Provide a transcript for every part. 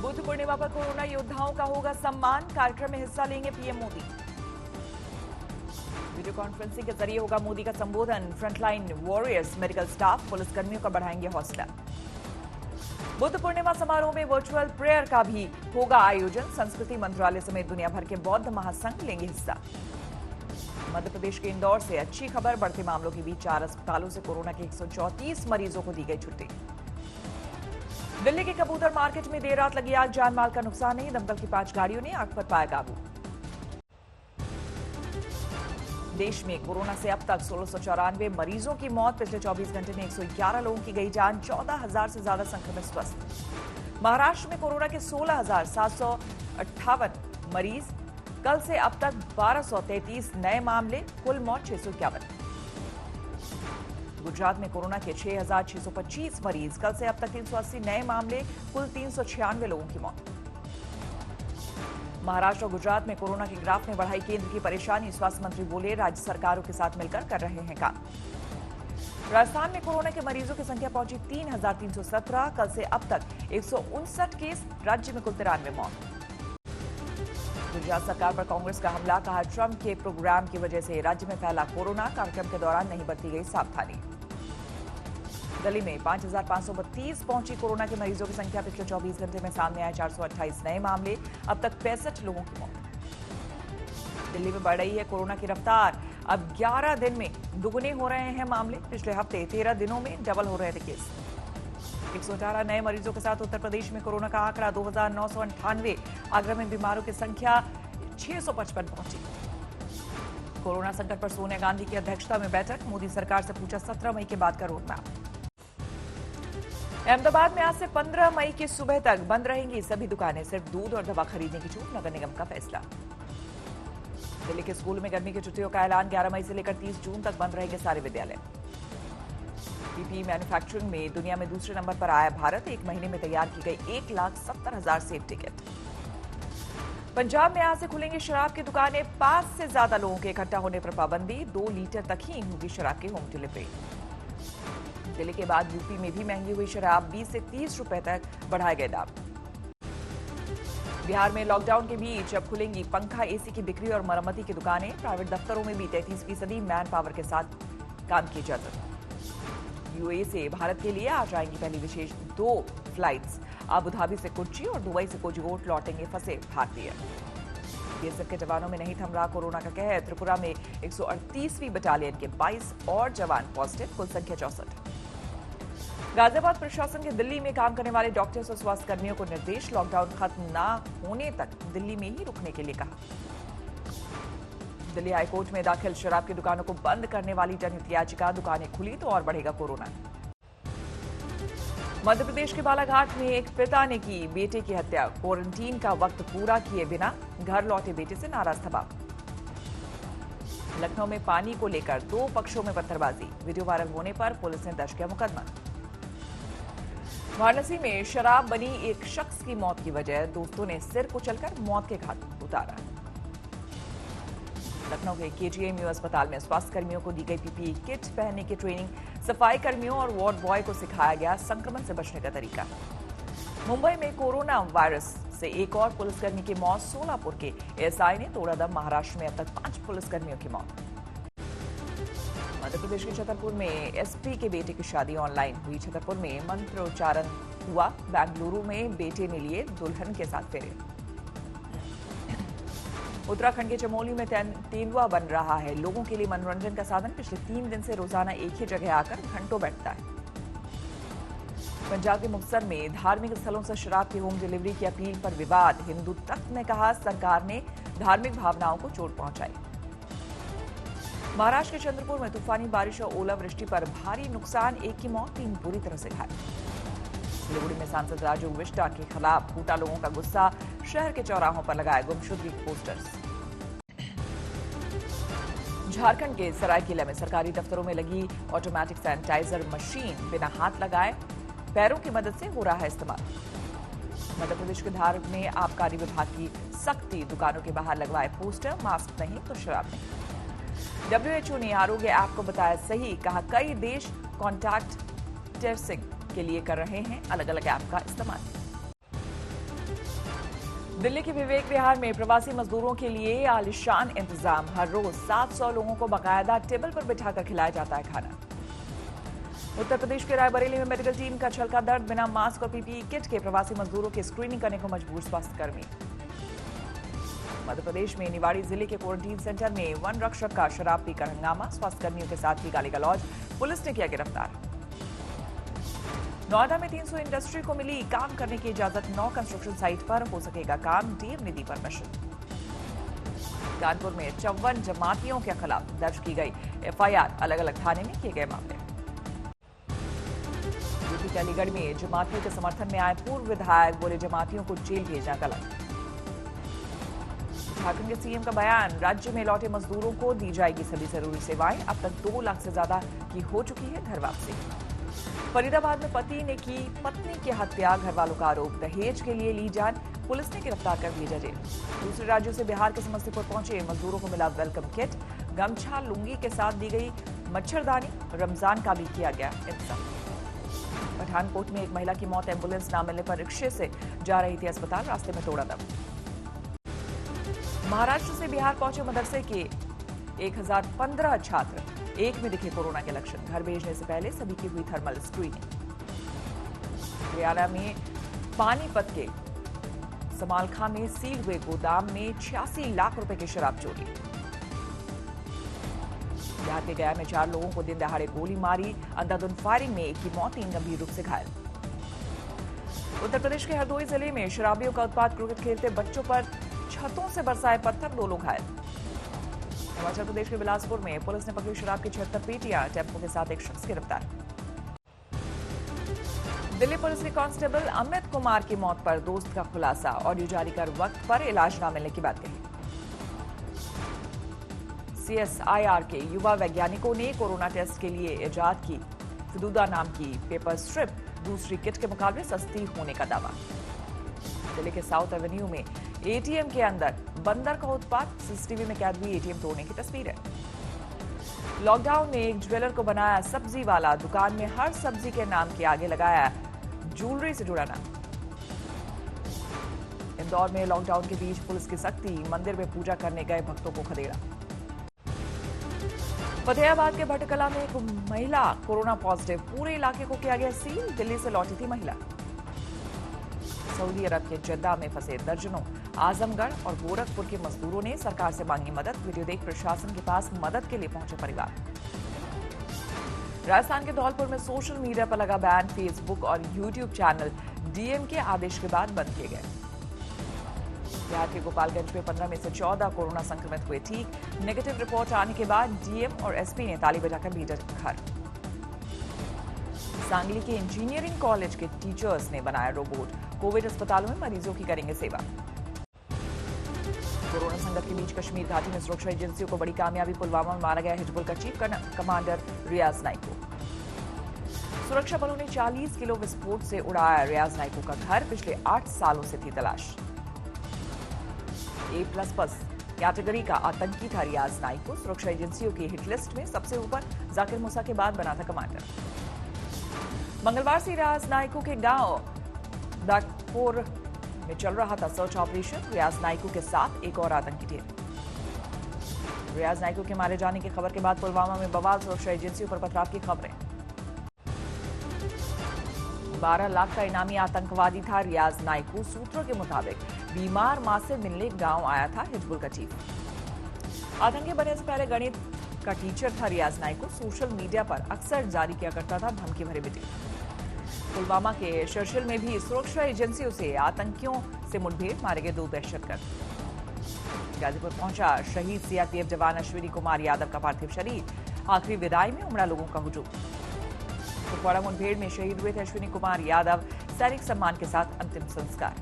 बुद्ध पूर्णिमा पर कोरोना योद्धाओं का होगा सम्मान। कार्यक्रम में हिस्सा लेंगे पीएम मोदी। वीडियो कॉन्फ्रेंसिंग के जरिए होगा मोदी का संबोधन। फ्रंटलाइन वॉरियर्स, मेडिकल स्टाफ, पुलिसकर्मियों का बढ़ाएंगे हौसला। बुद्ध पूर्णिमा समारोह में वर्चुअल प्रेयर का भी होगा आयोजन। संस्कृति मंत्रालय समेत दुनिया भर के बौद्ध महासंघ लेंगे हिस्सा। मध्य प्रदेश के इंदौर से अच्छी खबर। बढ़ते मामलों के बीच 4 अस्पतालों से कोरोना के 134 मरीजों को दी गई छुट्टी। दिल्ली के कबूतर मार्केट में देर रात लगी आग। जान माल का नुकसान नहीं। दमकल की 5 गाड़ियों ने आग पर पाया काबू। देश में कोरोना से अब तक 1694 मरीजों की मौत। पिछले 24 घंटे में 111 लोगों की गई जान। 14,000 से ज्यादा संक्रमित स्वस्थ। महाराष्ट्र में कोरोना के 16,758 मरीज। कल से अब तक 1233 नए मामले। कुल मौत 651। गुजरात में कोरोना के 6,625 मरीज। कल से अब तक 380 नए मामले। कुल 396 लोगों की मौत। महाराष्ट्र और गुजरात में कोरोना के ग्राफ में बढ़ाई केंद्र की परेशानी। स्वास्थ्य मंत्री बोले, राज्य सरकारों के साथ मिलकर कर रहे हैं काम। राजस्थान में कोरोना के मरीजों की संख्या पहुंची 3,317। कल से अब तक 159 केस। राज्य में कुल 93 मौत। गुजरात सरकार पर कांग्रेस का हमला। कहा, ट्रंप के प्रोग्राम की वजह से राज्य में फैला कोरोना। कार्यक्रम के दौरान नहीं बरती गई सावधानी। दिल्ली में 5,532 पहुंची कोरोना के मरीजों की संख्या। पिछले 24 घंटे में सामने आए 428 नए मामले। अब तक 65 लोगों की मौत। दिल्ली में बढ़ रही है कोरोना की रफ्तार। अब 11 दिन में दुगुने हो रहे हैं मामले। पिछले हफ्ते 13 दिनों में डबल हो रहे थे केस। 118 नए मरीजों के साथ उत्तर प्रदेश में कोरोना का आंकड़ा 2,998। आगरा में बीमारों की संख्या 655 पहुंची। कोरोना संकट पर सोनिया गांधी की अध्यक्षता में बैठक। मोदी सरकार से पूछा 17 मई के बाद का रोडमैप। अहमदाबाद में आज से 15 मई की सुबह तक बंद रहेंगी सभी दुकानें। सिर्फ दूध और दवा खरीदने की छूट। नगर निगम का फैसला। दिल्ली के स्कूल में गर्मी की छुट्टियों का ऐलान। 11 मई से लेकर 30 जून तक बंद रहेंगे सारे विद्यालय। पीपीई मैन्युफैक्चरिंग में दुनिया में दूसरे नंबर पर आया भारत। 1 महीने में तैयार की गई 1,70,000 सेफ्टी किट। पंजाब में आज से खुलेंगी शराब की दुकानें। 5 से ज्यादा लोगों के इकट्ठा होने पर पाबंदी। 2 लीटर तक ही होगी शराब की होम डिलीवरी। दिल्ली के बाद यूपी में भी महंगी हुई शराब। 20 से 30 रुपए तक बढ़ाए गए दाम। बिहार में लॉकडाउन के बीच अब खुलेंगी पंखा, एसी की बिक्री और मरम्मती की दुकानें। प्राइवेट दफ्तरों में भी 33% मैन पावर के साथ काम की इजाजत। यूएई से भारत के लिए आज आएंगी पहली विशेष 2 फ्लाइट्स। अबू धाबी से कोच्चि और दुबई से कोझिकोड लौटेंगे फंसे भारतीय। बीएसएफ के जवानों में नहीं थम रहा कोरोना का कहर। त्रिपुरा में 138वीं बटालियन के 22 और जवान पॉजिटिव। कुल संख्या 64। गाजियाबाद प्रशासन के दिल्ली में काम करने वाले डॉक्टर्स और स्वास्थ्य कर्मियों को निर्देश। लॉकडाउन खत्म न होने तक दिल्ली में ही रुकने के लिए कहा। दिल्ली हाईकोर्ट में दाखिल शराब की दुकानों को बंद करने वाली जनहित याचिका। दुकानें खुली तो और बढ़ेगा कोरोना। मध्य प्रदेश के बालाघाट में एक पिता ने की बेटे की हत्या। क्वारंटीन का वक्त पूरा किए बिना घर लौटे बेटे से नाराज था बाप। लखनऊ में पानी को लेकर 2 पक्षों में पत्थरबाजी। वीडियो वायरल होने पर पुलिस ने दर्ज किया मुकदमा। वाराणसी में शराब बनी एक शख्स की मौत की वजह। दोस्तों ने सिर कुचलकर मौत के घाट उतारा। लखनऊ के केजीएमयू अस्पताल में स्वास्थ्य कर्मियों को दी गई पीपीई किट पहनने की ट्रेनिंग। सफाई कर्मियों और वार्ड बॉय को सिखाया गया संक्रमण से बचने का तरीका। मुंबई में कोरोना वायरस से एक और पुलिसकर्मी की मौत। सोलापुर के एएसआई ने तोड़ा दम। महाराष्ट्र में अब तक 5 पुलिसकर्मियों की मौत। मध्य प्रदेश के छतरपुर में एसपी के बेटे की शादी ऑनलाइन हुई। छतरपुर में मंत्रोच्चारण हुआ। बेंगलुरु में बेटे ने लिए दुल्हन के साथ फेरे। उत्तराखंड के चमोली में तेंदुआ बन रहा है लोगों के लिए मनोरंजन का साधन। पिछले 3 दिन से रोजाना एक ही जगह आकर घंटों बैठता है। पंजाब के मुक्तसर में धार्मिक स्थलों से शराब की होम डिलीवरी की अपील पर विवाद। हिंदू तख्त ने कहा सरकार ने धार्मिक भावनाओं को चोट पहुंचाई। महाराष्ट्र के चंद्रपुर में तूफानी बारिश और ओलावृष्टि पर भारी नुकसान। 1 की मौत, 3 बुरी तरह से घायल। सिलीगुड़ी में सांसद राजू विष्टा के खिलाफ फूटा लोगों का गुस्सा। शहर के चौराहों पर लगाए गुमशुदगी पोस्टर्स। झारखंड के सरायकेला में सरकारी दफ्तरों में लगी ऑटोमेटिक सैनिटाइजर मशीन बिना हाथ लगाए पैरों की मदद से हो रहा है इस्तेमाल। मध्य प्रदेश के धार में आबकारी विभाग की सख्ती। दुकानों के बाहर लगवाए पोस्टर। मास्क नहीं तो शराब नहीं। WHO ने आरोग्य ऐप को बताया सही। कहा कई देश कॉन्टैक्ट ट्रेसिंग के लिए कर रहे हैं अलग अलग ऐप का इस्तेमाल। दिल्ली के विवेक विहार में प्रवासी मजदूरों के लिए आलिशान इंतजाम। हर रोज 700 लोगों को बाकायदा टेबल पर बिठाकर खिलाया जाता है खाना। उत्तर प्रदेश के रायबरेली में मेडिकल टीम का छलका दर्द। बिना मास्क और पीपीई किट के प्रवासी मजदूरों की स्क्रीनिंग करने को मजबूर स्वास्थ्यकर्मी। मध्य प्रदेश में निवाड़ी जिले के क्वारंटीन सेंटर में वन रक्षक का शराब पीकर हंगामा। स्वास्थ्यकर्मियों के साथ की गाली गलौज, पुलिस ने किया गिरफ्तार। नोएडा में 300 इंडस्ट्री को मिली काम करने की इजाजत। 9 कंस्ट्रक्शन साइट पर हो सकेगा काम, डीएम ने दी परमिशन। कानपुर में 54 जमातियों के खिलाफ दर्ज की गई एफआईआर। अलग अलग थाने में किए गए मामले। यूपी के अलीगढ़ में जमातियों के समर्थन में आए पूर्व विधायक बोले जमातियों को जेल भेजना गलत। झारखंड के सीएम का बयान, राज्य में लौटे मजदूरों को दी जाएगी सभी जरूरी सेवाएं। अब तक 2 लाख से ज्यादा की हो चुकी है घर वापसी। फरीदाबाद में पति ने की पत्नी की हत्या, घर वालों का आरोप। दहेज के लिए ली जान, पुलिस ने गिरफ्तार कर भेजा जेल। दूसरे राज्यों से बिहार के समस्तीपुर पहुंचे मजदूरों को मिला वेलकम किट। गमछा लुंगी के साथ दी गई मच्छरदानी। रमजान का भी किया गया इंतजाम। पठानकोट में एक महिला की मौत, एम्बुलेंस न मिलने पर रिक्शे से जा रही थी अस्पताल, रास्ते में तोड़ा दम। महाराष्ट्र से बिहार पहुंचे मदरसे के 1015 छात्र, एक में दिखे कोरोना के लक्षण। घर भेजने से पहले सभी की हुई थर्मल स्क्रीनिंग। हरियाणा में पानीपत के समालखा में सील हुए गोदाम में 86 लाख रुपए की शराब चोरी। बिहार के गया में 4 लोगों को दिन दहाड़े गोली मारी। अंधाधुंध फायरिंग में एक की मौत, 3 गंभीर रूप से घायल। उत्तर प्रदेश के हरदोई जिले में शराबियों का उत्पात, क्रिकेट खेलते बच्चों पर छतों से बरसाए पत्थर, 2 लोग घायल। हिमाचल प्रदेश के बिलासपुर में पुलिस ने पकड़ी शराब की 76 पेटियां, टेम्पो के साथ एक शख्स गिरफ्तार। दिल्ली पुलिस के कांस्टेबल अमित कुमार की मौत पर दोस्त का खुलासा, ऑडियो जारी कर वक्त पर इलाज न मिलने की बात कही। सीएसआईआर के युवा वैज्ञानिकों ने कोरोना टेस्ट के लिए इजाद की फिदुदा नाम की पेपर स्ट्रिप, दूसरी किट के मुकाबले सस्ती होने का दावा। दिल्ली के साउथ एवेन्यू में एटीएम के अंदर बंदर का उत्पात, सीसीटीवी में कैद हुई एटीएम तोड़ने की तस्वीर है। लॉकडाउन ने एक ज्वेलर को बनाया सब्जी वाला, दुकान में हर सब्जी के नाम के आगे लगाया ज्वेलरी से जुड़ा नाम। इंदौर में लॉकडाउन के बीच पुलिस की सख्ती, मंदिर में पूजा करने गए भक्तों को खदेड़ा। फतेहाबाद के भटकला में एक महिला कोरोना पॉजिटिव, पूरे इलाके को किया गया सील। दिल्ली से लौटी थी महिला। सऊदी अरब के जद्दा में फंसे दर्जनों आजमगढ़ और गोरखपुर के मजदूरों ने सरकार से मांगी मदद। वीडियो देख प्रशासन के पास मदद के लिए पहुंचे परिवार। राजस्थान के धौलपुर में सोशल मीडिया पर लगा बैन, फेसबुक और यूट्यूब चैनल डीएम के आदेश के बाद बंद किए गए। बिहार के गोपालगंज में 15 में से 14 कोरोना संक्रमित हुए ठीक। नेगेटिव रिपोर्ट आने के बाद डीएम और एसपी ने ताली बजाकर भेजा घर। सांगली के इंजीनियरिंग कॉलेज के टीचर्स ने बनाया रोबोट, कोविड अस्पतालों में मरीजों की करेंगे सेवा। कोरोना संकट के बीच कश्मीर घाटी में सुरक्षा एजेंसियों को बड़ी कामयाबी, पुलवामा में मारा गया हिजबुल का चीफ कमांडर रियाज नाइको। सुरक्षा बलों ने 40 किलो विस्फोट से उड़ाया रियाज नाइको का घर, पिछले 8 सालों से थी तलाश। A++ कैटेगरी का आतंकी था रियाज नाइको, सुरक्षा एजेंसियों की हिट लिस्ट में सबसे ऊपर जाकिर मूसा के बाद बना था कमांडर। मंगलवार से रियाज नाइको के गांव दागपुर में चल रहा था सर्च ऑपरेशन। रियाज नाइको के साथ एक और आतंकी थे। रियाज नाइको के मारे जाने की खबर के बाद पुलवामा में बवाल, सुरक्षा एजेंसियों पर पथराव की खबरें। 12 लाख का इनामी आतंकवादी था रियाज नाइको। सूत्रों के मुताबिक बीमार मां से मिलने गांव आया था हिजबुल का चीफ। आतंकी बनने से पहले गणित का टीचर था रियाज नाइको। सोशल मीडिया पर अक्सर जारी किया करता था धमकी भरे वीडियो। पुलवामा के शर्शिल में भी सुरक्षा एजेंसियों से आतंकियों से मुठभेड़, मारे गए 2 दहशतगर्द। गाजीपुर पहुंचा शहीद सीआरपीएफ जवान अश्विनी कुमार यादव का पार्थिव शरीर, आखिरी विदाई में उमड़ा लोगों का हुजूम। कुपवाड़ा मुठभेड़ में शहीद हुए थे अश्विनी कुमार यादव, सैनिक सम्मान के साथ अंतिम संस्कार।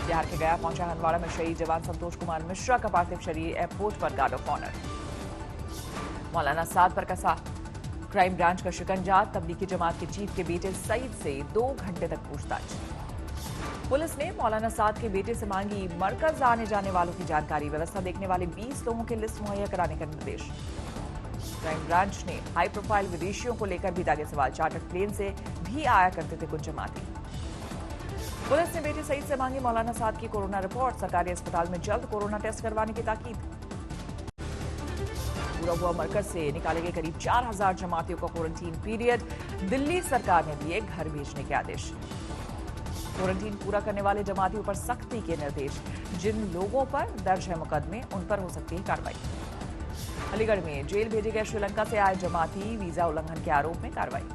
बिहार के गया पहुंचा हंदवाड़ा में शहीद जवान संतोष कुमार मिश्रा का पार्थिव शरीर, एयरपोर्ट पर गार्ड ऑफ ऑनर। मौलाना साद पर कसा क्राइम ब्रांच का शिकंजा, तबलीगी जमात के चीफ के बेटे सईद से 2 घंटे तक पूछताछ। पुलिस ने मौलाना साद के बेटे से मांगी मरकज आने जाने वालों की जानकारी, व्यवस्था देखने वाले 20 लोगों की लिस्ट मुहैया कराने का निर्देश। क्राइम ब्रांच ने हाई प्रोफाइल विदेशियों को लेकर भी दागे सवाल, चार्टर्ड प्लेन से भी आया करते थे कुछ जमाती। पुलिस ने बेटी सईद से मांगी मौलाना साद की कोरोना रिपोर्ट। सरकारी अस्पताल में जल्द कोरोना टेस्ट करवाने की ताकीद। पूरा हुआ मरकज से निकाले गए करीब 4000 जमातियों का क्वारंटीन पीरियड। दिल्ली सरकार ने दिए घर भेजने के आदेश। क्वारंटीन पूरा करने वाले जमातियों पर सख्ती के निर्देश। जिन लोगों पर दर्ज है मुकदमे, उन पर हो सकती है कार्रवाई। अलीगढ़ में जेल भेजे गए श्रीलंका से आए जमाती, वीजा उल्लंघन के आरोप में कार्रवाई।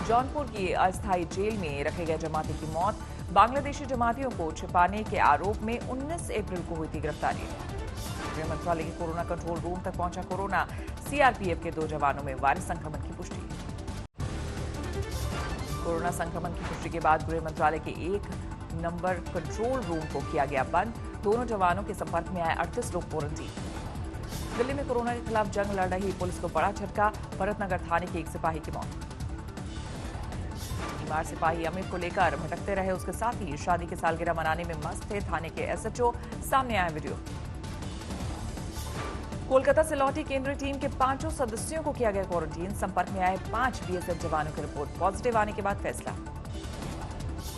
जौनपुर की अस्थायी जेल में रखे गए जमाती की मौत। बांग्लादेशी जमातियों को छिपाने के आरोप में 19 अप्रैल को हुई थी गिरफ्तारी। गृह मंत्रालय के कोरोना कंट्रोल रूम तक पहुंचा कोरोना। सीआरपीएफ के 2 जवानों में वायरस संक्रमण की पुष्टि। कोरोना संक्रमण की पुष्टि के बाद गृह मंत्रालय के 1 नंबर कंट्रोल रूम को किया गया बंद। दोनों जवानों के संपर्क में आए 38 लोग क्वारंटीन। दिल्ली में कोरोना के खिलाफ जंग लड़ रही पुलिस को बड़ा झटका। भरतनगर थाने के 1 सिपाही की मौत। बीमार सिपाही अमित को लेकर भटकते रहे उसके साथी। शादी की सालगिरह मनाने में मस्त थे थाने के एसएचओ। सामने आया वीडियो। कोलकाता से लौटी केंद्रीय टीम के 5 सदस्यों को किया गया क्वारंटीन। संपर्क में आए 5 बीएसएफ जवानों की रिपोर्ट पॉजिटिव आने के बाद फैसला।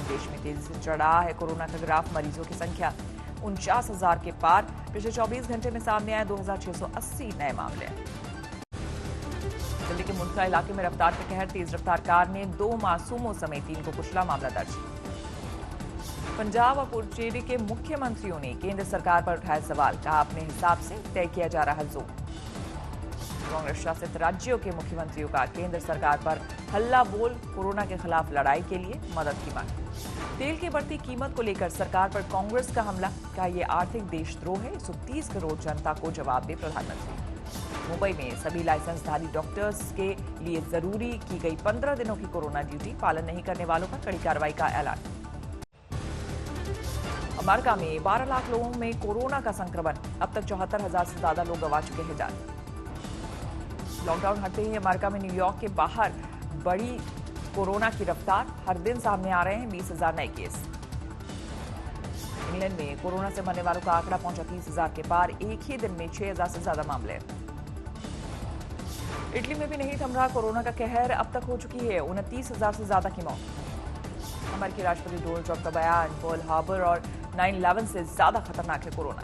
देश में तेजी से चढ़ा है कोरोना का ग्राफ। मरीजों की संख्या 49,000 के पार। पिछले 24 घंटे में सामने आए 2680 नए मामले। दिल्ली के मुंद्रा इलाके में रफ्तार के कहर। तेज रफ्तार कार ने 2 मासूमों समेत 3 को कुचला। मामला दर्ज। पंजाब और पुडुचेरी के मुख्यमंत्रियों ने केंद्र सरकार पर उठाया सवाल। कहा अपने हिसाब से तय किया जा रहा जोन। कांग्रेस शासित राज्यों के मुख्यमंत्रियों का केंद्र सरकार पर हल्ला बोल। कोरोना के खिलाफ लड़ाई के लिए मदद की मांग। तेल की बढ़ती कीमत को लेकर सरकार पर कांग्रेस का हमला। कहा यह आर्थिक देशद्रोह है। 130 करोड़ जनता को जवाब दे प्रधानमंत्री। मुंबई में सभी लाइसेंसधारी डॉक्टर्स के लिए जरूरी की गई 15 दिनों की कोरोना ड्यूटी। पालन नहीं करने वालों पर कड़ी कार्रवाई का ऐलान। अमेरिका में 12 लाख लोगों में कोरोना का संक्रमण। अब तक 74,000 से ज्यादा लोग गंवा चुके हैं जान। लॉकडाउन हटते ही अमेरिका में न्यूयॉर्क के बाहर बड़ी कोरोना की रफ्तार। हर दिन सामने आ रहे हैं 20,000 नए केस। इंग्लैंड में कोरोना से मरने वालों का आंकड़ा पहुंचा 30,000 के पार। एक ही दिन में 6,000 से ज्यादा मामले। इटली में भी नहीं थम रहा कोरोना का कहर। अब तक हो चुकी है 29,000 से ज्यादा की मौत। अमेरिकी राष्ट्रपति डोनाल्ड ट्रंप का बयान। पर्ल हार्बर और 9/11 से ज्यादा खतरनाक है कोरोना।